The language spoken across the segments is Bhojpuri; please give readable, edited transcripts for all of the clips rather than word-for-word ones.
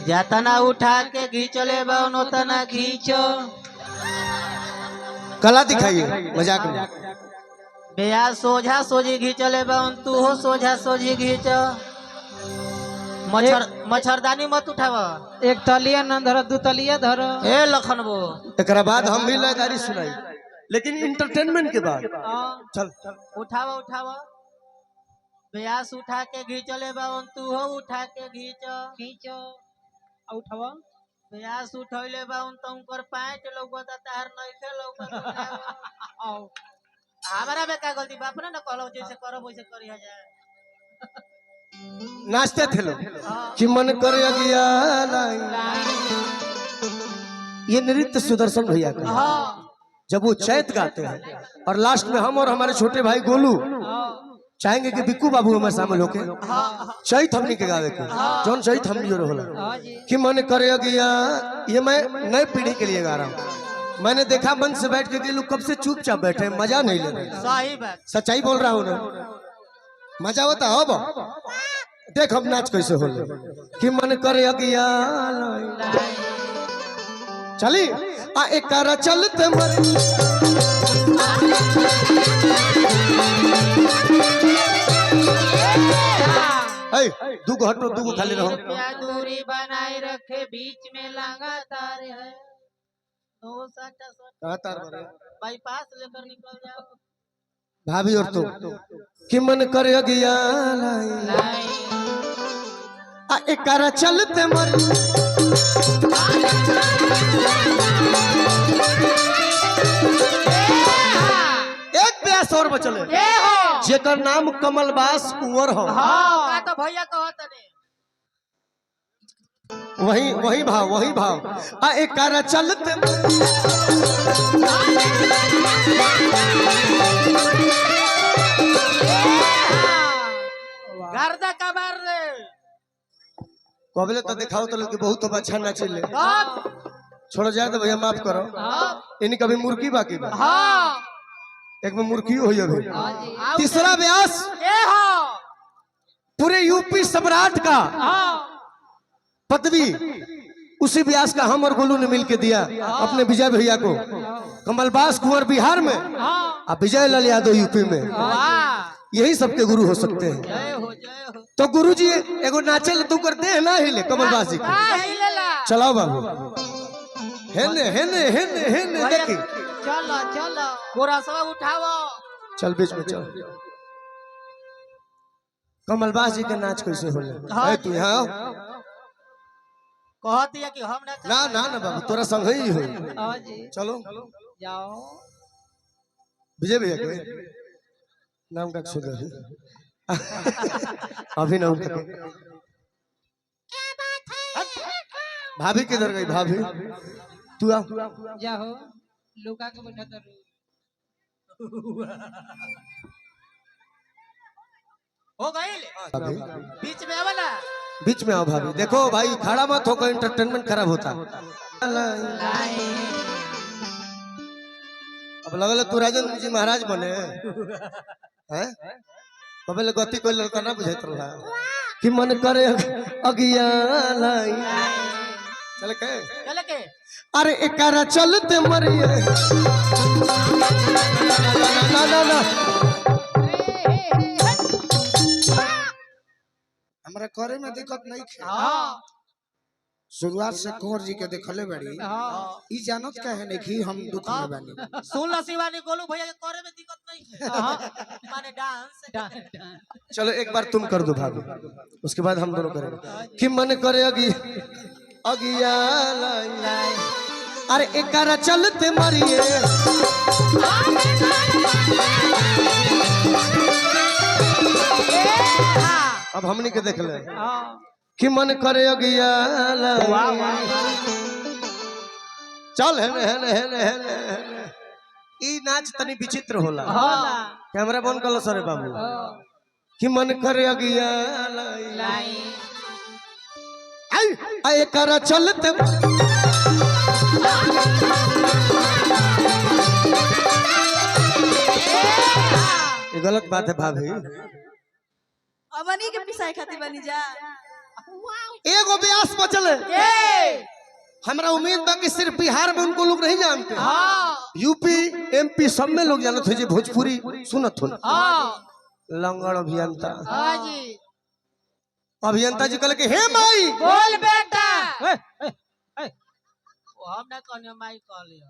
जातना उठा के घींच ले बनो तना घींचो। कला दिखाइए मजाक में। बेया सोझा सोझी घींच ले बन तू हो सोझा सोझी घींच। मच्छरदानी मत उठाव। एक तलिया न धर दू तलिया धर। ए लखन वो एक बाद हम भी लयदारी सुनाई, लेकिन इंटरटेनमेंट के बाद। चल उठाव उठाव। ब्यास उठा के घींच ले बन तू हो उठा के घींच। खींचो उठाव। ब्यास उठैले बन तुम कर पैंट लोग बता तार नहीं खे लोग। हमारा में का गलती बाप ने न कहलो जैसे करो वैसे करी है जाए। नाचते थे लोग कि मन कर गया। ये नृत्य सुदर्शन भैया का। जब वो चैत गाते हैं और लास्ट में हम और हमारे छोटे भाई गोलू चाहेंगे कि बिक्कू बाबू हमें शामिल होके चैत हमनी के गावे के जौन चैत हमनी जो होला कि मन कर गया। ये मैं नई पीढ़ी के लिए गा रहा हूँ। मैंने देखा मंच से बैठ के लोग कब से चुपचाप बैठे, मजा नहीं ले रहे। सही बात, सच्चाई बोल रहा हूँ ना। मजा होता हो देख हम नाच कैसे हो कि मन कर गया। चली आ एक चलते मरे दूगो हटो दूगो खाली रहो। दूरी बनाए रखे बीच में लगातार है। बाईपास लेकर निकल जाओ। भाभी और तो कि मन कर गया। एक चलते मर एक प्यास और बचले जेकर नाम कमलबास कुंवर हो। का तो भैया कहत ने वही भाव आ एक चलते गर्दा कबार रे कबले तो दिखाओ तो लोग बहुत अच्छा नाचिले। छोड़ो जाए तो भैया माफ करो। इन्हीं कभी मुर्गी बाकी बा। एक में मुर्गी हुई अभी। तीसरा व्यास पूरे यूपी सम्राट का पदवी उसी व्यास का हम और गोलू ने मिलके दिया अपने विजय भैया को। कमलबास कुंवर बिहार में और विजय लाल यादव यूपी में। यही सबके गुरु हो सकते हैं। तो गुरु जी एगो नाचे तू कर दे ना हिले कमलबास जी चलाओ बाबू। हेने हेने हेने हेने देखी चलो चलो पूरा सब उठाओ। चल बीच में चल। कमलबास जी के नाच कैसे हो तू यहाँ कहती है कि हम ना ना ना बाबू तोरा संग ही हो। चलो जाओ। विजय भैया के नाम का सुधर अभी नाम का भाभी किधर गई? भाभी तू आ जाओ लुका के बैठा तर। हो गई बीच में आवा ना। बीच में आओ भाभी। देखो भाई खड़ा मत होकर इंटरटेनमेंट खराब होता। अब लगल तू राजेंद्र जी महाराज बने हैं। कबे गति कोई लड़का ना बुझाइत रहा कि मन करे अगिया चल के अरे एकारा चलते मरिए ना ना ना हमरा करे में दिक्कत नहीं है। शुरुआत से कुंवर जी के देखले बड़ी ई जानत कहे नहीं कि हम दुख में बानी। सुन लो शिवानी गोलू भैया के करे में दिक्कत नहीं है। माने डांस। चलो एक बार तुम कर दो भाभी उसके बाद हम दोनों करेंगे कि मन करे अगिया अरे एकारा चलते मरिए अब हमनी के देख ले कि मन करे अगिया चल हेने हेने हेने हेने ई नाच तनी विचित्र होला। कैमरा बंद कर लो सरे बाबू कि मन करे अगिया आई करा चलते ये गलत बात है भाभी। अमनी के पिसाई खाती बनी जा एगो ब्यास बचल है। ए हमरा उम्मीद बा कि सिर्फ बिहार में उनको लोग नहीं जानते, हाँ यूपी एमपी सब में लोग जानते हैं। भोजपुरी सुनत हो हाँ लंगड़ अभियंता हाँ जी अभियंता जी कल के हे माई बोल बेटा ए, ए, ए, वो हम ना कहने माई कह लियो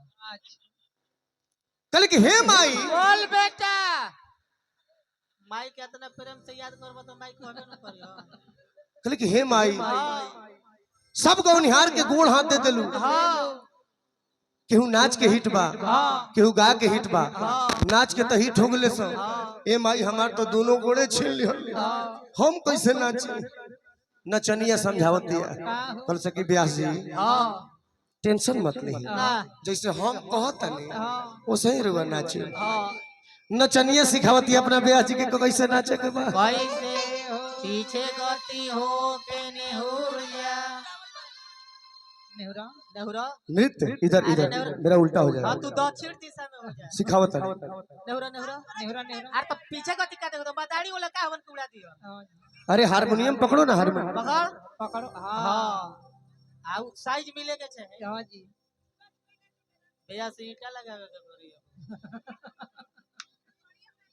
कल के हे माई बोल बेटा माई के इतना प्रेम से याद करबो तो माई कहबे न करियो कल के हे माई हाँ सब गौनिहार के गोड़ हाथ दे देलू। हाँ केहू नाच के हिट बा, हाँ केहू गा के हिट बा, हाँ नाच के तो हिट हो गए सब। हाँ ए माई हमार तो दोनों गोड़े छीन लियो, हाँ हम कैसे नाची। नचनिया समझावत दिया का हो कल सकी ब्यास जी हाँ टेंशन मत ली, ना जैसे हम कहता नहीं हाँ वैसे ही रुआ नाचे। हाँ नचनिया सिखावती अपना ब्यास जी के कैसे नाचे के बा। कैसे पीछे गति हो के नेहुरिया नेहुरा नेहुरा नृत्य इधर इधर मेरा उल्टा हो हाँ जाएगा। तू दक्षिण दिशा में हो जा सिखावत है। नेहुरा नेहुरा नेहुरा नेहुरा अरे तो पीछे गति का देखो तो बदाड़ी वाला का हवन उड़ा दियो हाँ, अरे हारमोनियम पकड़ो ना, हारमोनियम पकड़ पकड़ो हाँ हाँ आउ साइज मिले के छे हाँ जी भैया से ईटा लगावे के पड़ियो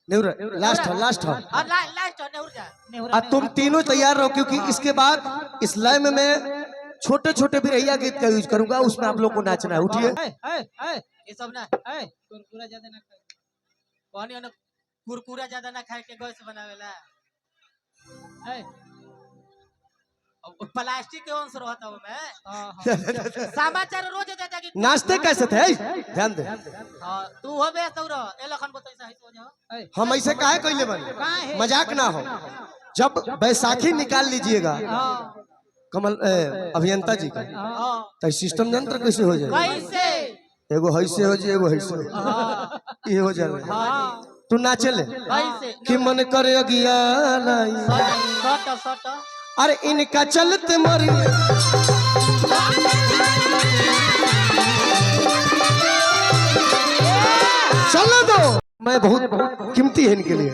नेहुरा लास्ट है, लास्ट है। और लास्ट नेहुर जा नेहुरा तुम तीनों तैयार रहो क्योंकि इसके बाद इस लय में मैं छोटे छोटे बिरहिया गीत का यूज करूंगा, उसमें आप लोग को नाचना है। उठिए। ये सब ना कुरकुरा ज्यादा ना खाओ कहनी ना कुरकुरा ज्यादा ना खाए के गैस बनावेला अब प्लास्टिक के अंश रहता हूं मैं हाँ हाँ समाचार रोज देता कि नाचते कैसे थे ध्यान दे। हां तू हो बे तौरा ए लखन बतैसा है तो जाओ हम ऐसे काहे कहले बने, काहे? मजाक ना हो। जब बैसाखी निकाल लीजिएगा हां कमल अभियंता जी का, हां तो सिस्टम यंत्र कैसे हो जाए। कैसे एगो हैसे हो जाए, एगो हैसे हां ये हो जाए। हां तू नाचे ले कैसे कि मन करे अगिया लाई। सट सट अरे इनका चलते मरिए चलो दो, मैं बहुत कीमती है इनके लिए।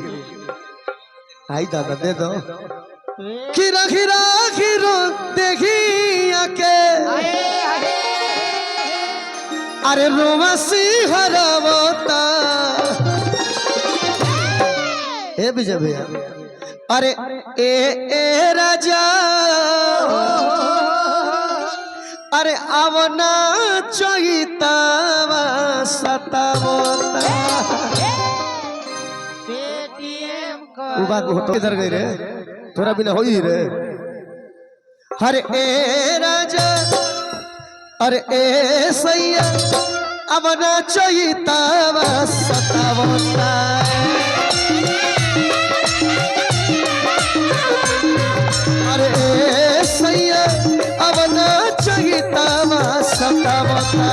आई दादा दे दो। खीरा खीरा खीरो देखी आके अरे रोमसी हरावता। ए विजय भैया अरे ए राजा अरे आवना चोईतावा सतावता। पेटीएम वो बात होटल इधर गई रे, थोड़ा बिना हो ही रे। अरे ए राजा अरे ए सैया आवना चोईतावा सतावता। अरे ए सैया आवना चोईतावा सतावता।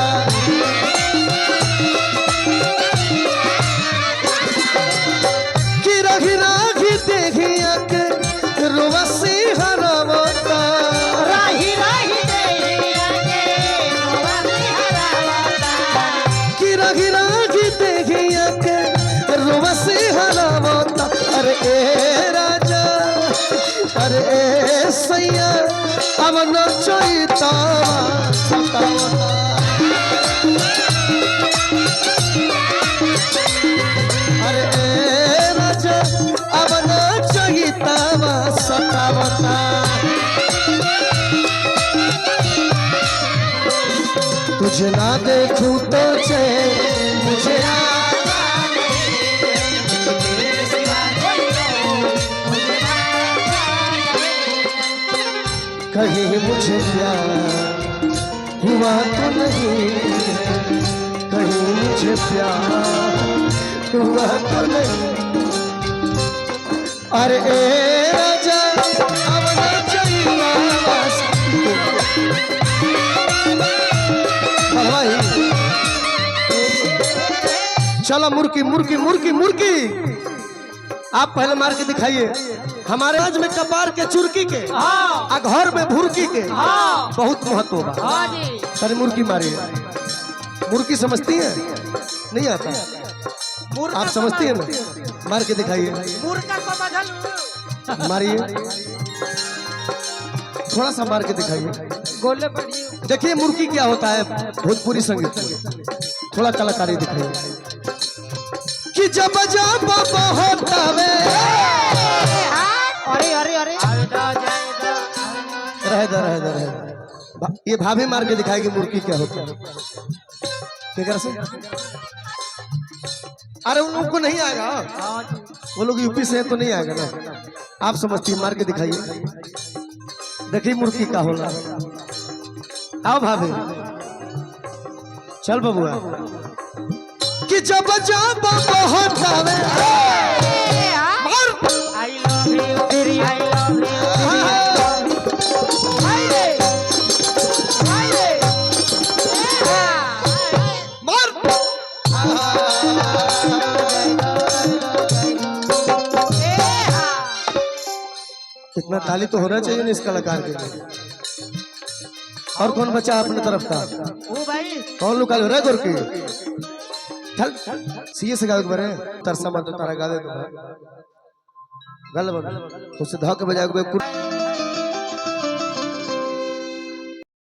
देखिया के रोवसी हरावता। राही राही देखिया के रोवसी हरावता। गिरा गिरा की देखिया के रोवसी हरावता। अरे ए राजा अरे ए सैया अब न चोईता सतावता। अरे ए राजा अब न चोईता सतावता। तुझे ना देखूं तो चैन मुझे कहीं मुझे प्यार हुआ तो नहीं, कहीं मुझे प्यार हुआ तो नहीं। अरे ए राजा अब न चोईता भाई। चलो मुर्की मुर्की मुर्की मुर्की आप पहले मार के दिखाइए। हमारे आज में कपार के चुरकी के आ घर में भुरकी के बहुत महत्व बा। हाँ जी अरे मुर्की मारिए। मुर्की समझती है नहीं आता, आप समझती है ना, मार के दिखाइए। मुर्गा समझल मारिए थोड़ा सा मार के दिखाइए। गोले पड़ी देखिए मुर्गी क्या होता है भोजपुरी संगीत में, थोड़ा कलाकारी दिखाइए। कि जब जब बहतावे अरे अरे अरे रहे दो। ये भाभी मार के दिखाएगी मुर्गी क्या होता है। क्या से? अरे उन लोगों को नहीं आएगा, वो लोग यूपी से हैं तो नहीं आएगा ना। आप समझती मार के दिखाइए। देखिए मुर्गी का होला। आओ भाभी, चल बबुआ। कि जब जब बहतावे आई लव यू तेरी आई लव यू मार। इतना ताली तो होना चाहिए ना इस कलाकार के लिए। और कौन बचा अपने तरफ का? ओ भाई कौन लोग रहे गोर की? चल सीए से गाओ बरे तरसा मत तारा गा दे तो गल बन उससे धक बजा के